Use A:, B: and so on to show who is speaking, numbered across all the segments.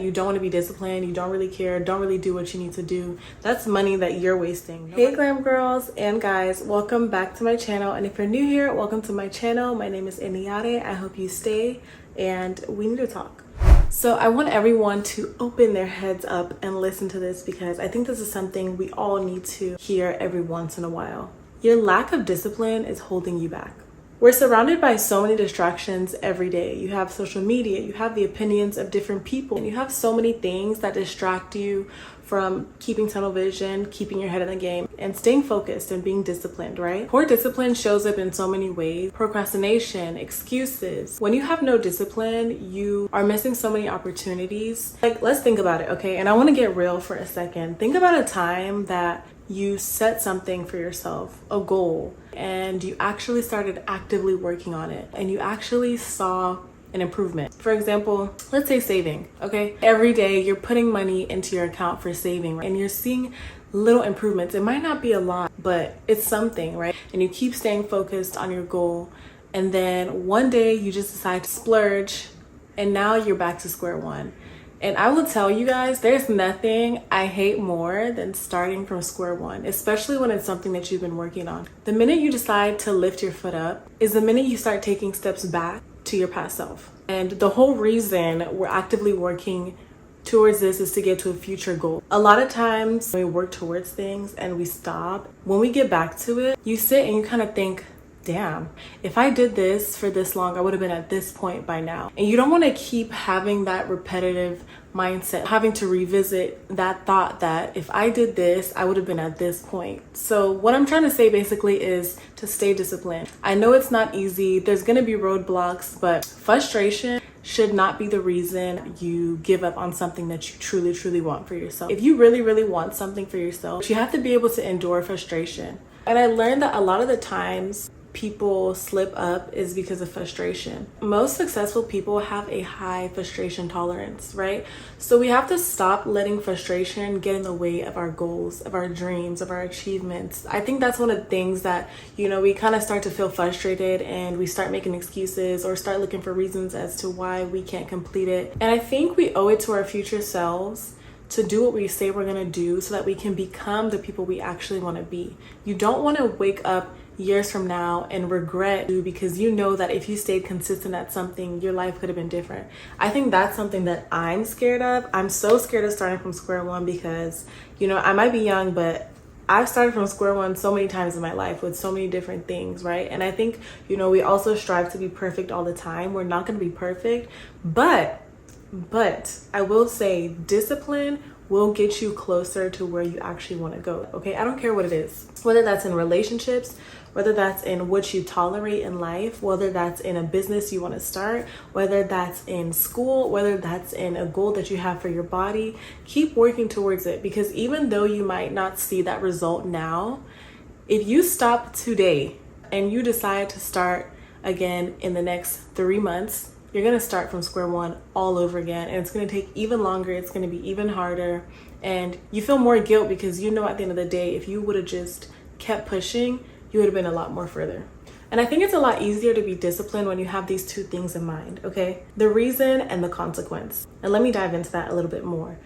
A: you don't want to be disciplined, you don't really care, don't really do what you need to do, that's money that you're wasting. Hey glam girls and guys, welcome back to my channel. And if you're new here, welcome to my channel. My name is Iniade. I hope you stay and we need to talk. So I want everyone to open their heads up and listen to this because I think this is something we all need to hear every once in a while. Your lack of discipline is holding you back. We're surrounded by so many distractions every day. You have social media, you have the opinions of different people, and you have so many things that distract you from keeping tunnel vision, keeping your head in the game, and staying focused and being disciplined, right? Poor discipline shows up in so many ways. Procrastination, excuses. When you have no discipline, you are missing so many opportunities. Like, let's think about it, okay? And I want to get real for a second. Think about a time that you set something for yourself, a goal, and you actually started actively working on it and you actually saw an improvement. For example, let's say saving, okay? Every day you're putting money into your account for saving, right? And you're seeing little improvements. It might not be a lot, but it's something, right? And you keep staying focused on your goal. And then one day you just decide to splurge and now you're back to square one. And I will tell you guys, there's nothing I hate more than starting from square one, especially when it's something that you've been working on. The minute you decide to lift your foot up is the minute you start taking steps back to your past self. And the whole reason we're actively working towards this is to get to a future goal. A lot of times we work towards things and we stop. When we get back to it, you sit and you kind of think, damn, if I did this for this long, I would have been at this point by now. And you don't want to keep having that repetitive mindset, having to revisit that thought that if I did this, I would have been at this point. So what I'm trying to say basically is to stay disciplined. I know it's not easy. There's going to be roadblocks, but frustration should not be the reason you give up on something that you truly want for yourself. If you really want something for yourself, you have to be able to endure frustration. And I learned that a lot of the times people slip up is because of frustration. Most successful people have a high frustration tolerance, right? So we have to stop letting frustration get in the way of our goals, of our dreams, of our achievements. I think that's one of the things that, we kind of start to feel frustrated and we start making excuses or start looking for reasons as to why we can't complete it. And I think we owe it to our future selves to do what we say we're going to do so that we can become the people we actually want to be. You don't want to wake up years from now and regret you because you know that if you stayed consistent at something, your life could have been different. I think that's something that I'm scared of. I'm so scared of starting from square one because, I might be young, but I've started from square one so many times in my life with so many different things, right? And I think, we also strive to be perfect all the time. We're not going to be perfect, but I will say discipline will get you closer to where you actually want to go, okay? I don't care what it is, whether that's in relationships, whether that's in what you tolerate in life, whether that's in a business you want to start, whether that's in school, whether that's in a goal that you have for your body, keep working towards it because even though you might not see that result now, if you stop today and you decide to start again in the next 3 months, you're going to start from square one all over again. And it's going to take even longer. It's going to be even harder. And you feel more guilt because at the end of the day, if you would have just kept pushing, you would have been a lot more further. And I think it's a lot easier to be disciplined when you have these two things in mind, okay? The reason and the consequence. And let me dive into that a little bit more.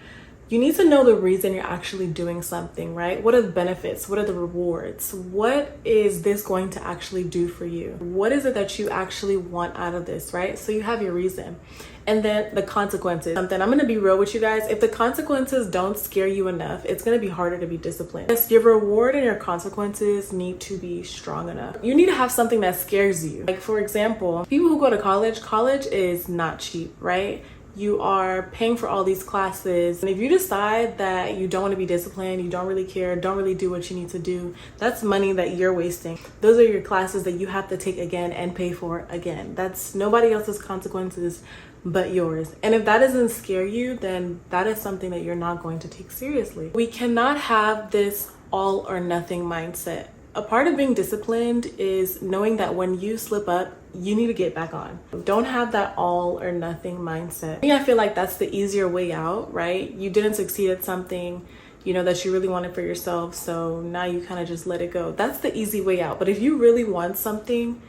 A: You need to know the reason you're actually doing something, right? What are the benefits? What are the rewards? What is this going to actually do for you? What is it that you actually want out of this, right? So you have your reason. And then the consequences. I'm going to be real with you guys. If the consequences don't scare you enough, it's going to be harder to be disciplined. Yes, your reward and your consequences need to be strong enough. You need to have something that scares you. Like, for example, people who go to college is not cheap, right? You are paying for all these classes. And if you decide that you don't want to be disciplined, you don't really care, don't really do what you need to do, that's money that you're wasting. Those are your classes that you have to take again and pay for again. That's nobody else's consequences but yours. And if that doesn't scare you, then that is something that you're not going to take seriously. We cannot have this all or nothing mindset. A part of being disciplined is knowing that when you slip up, you need to get back on. Don't have that all or nothing mindset. I feel like that's the easier way out, right? You didn't succeed at something, that you really wanted for yourself. So now you kind of just let it go. That's the easy way out. But if you really want something,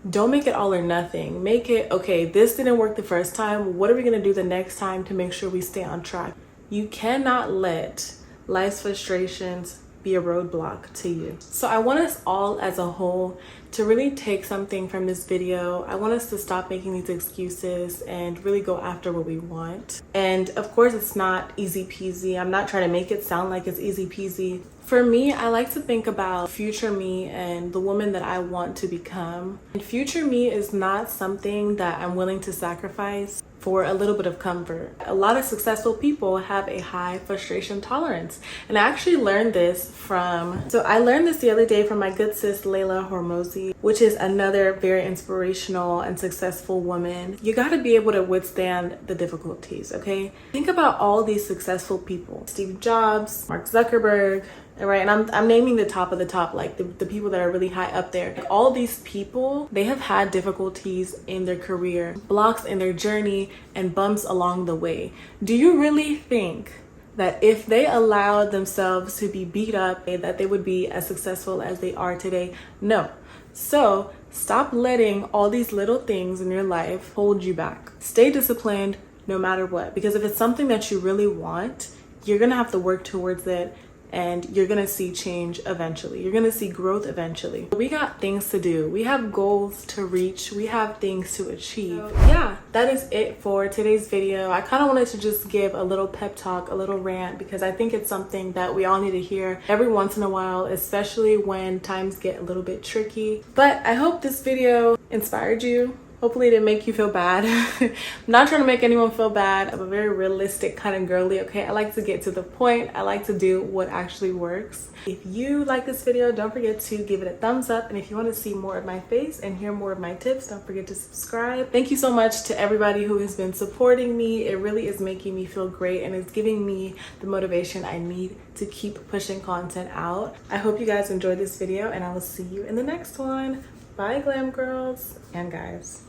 A: don't make it all or nothing. Make it, okay, this didn't work the first time. What are we gonna do the next time to make sure we stay on track? You cannot let life's frustrations be a roadblock to you. So I want us all as a whole to really take something from this video. I want us to stop making these excuses and really go after what we want. And of course, it's not easy peasy. I'm not trying to make it sound like it's easy peasy. For me, I like to think about future me and the woman that I want to become. And future me is not something that I'm willing to sacrifice for a little bit of comfort. A lot of successful people have a high frustration tolerance. And I actually learned this I learned this the other day from my good sis, Layla Hormozi, which is another very inspirational and successful woman. You gotta be able to withstand the difficulties, okay? Think about all these successful people. Steve Jobs, Mark Zuckerberg, right? And I'm naming the top of the top, like the people that are really high up there. Like, all these people, they have had difficulties in their career, blocks in their journey, and bumps along the way. Do you really think that if they allowed themselves to be beat up, that they would be as successful as they are today? No. So stop letting all these little things in your life hold you back. Stay disciplined no matter what, because if it's something that you really want, you're gonna have to work towards it, and you're gonna see change eventually. You're gonna see growth eventually. We got things to do. We have goals to reach. We have things to achieve. So, yeah, that is it for today's video. I kind of wanted to just give a little pep talk, a little rant, because I think it's something that we all need to hear every once in a while, especially when times get a little bit tricky. But I hope this video inspired you. Hopefully it didn't make you feel bad. I'm not trying to make anyone feel bad. I'm a very realistic kind of girly, okay? I like to get to the point. I like to do what actually works. If you like this video, don't forget to give it a thumbs up. And if you want to see more of my face and hear more of my tips, don't forget to subscribe. Thank you so much to everybody who has been supporting me. It really is making me feel great, and it's giving me the motivation I need to keep pushing content out. I hope you guys enjoyed this video, and I will see you in the next one. Bye, glam girls and guys.